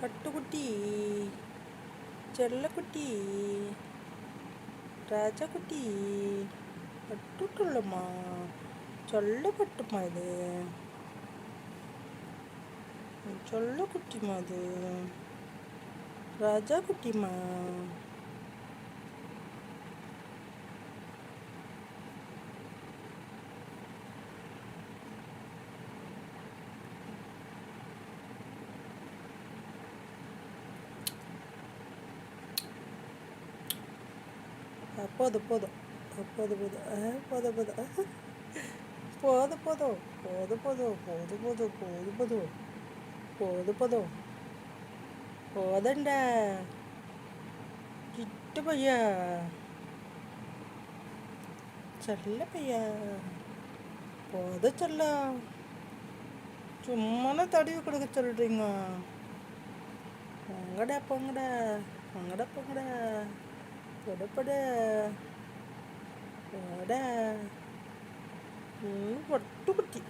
பட்டுக்குட்டி, செல்லக்குட்டி, ராஜாக்குட்டி, பட்டுட்டுள்ளம்மா, சொல்லப்பட்டுமா இது, சொல்லக்குட்டிமா இது, ராஜா குட்டிமா. போதும் போதும் போதும் போதும் போதும் போதும் போதும் போதும் போதும் போதும் போதும் போதும் போதும் போதும் போதண்டா கிட்ட பையா, செல்ல பையா, போத சொல்ல சும்மா தடவி கொடுக்க சொல்கிறீங்க. பொங்கடா பொங்கடா பொங்கடா பொங்கடா பொடப்பட போட பட்டுக்குட்டி.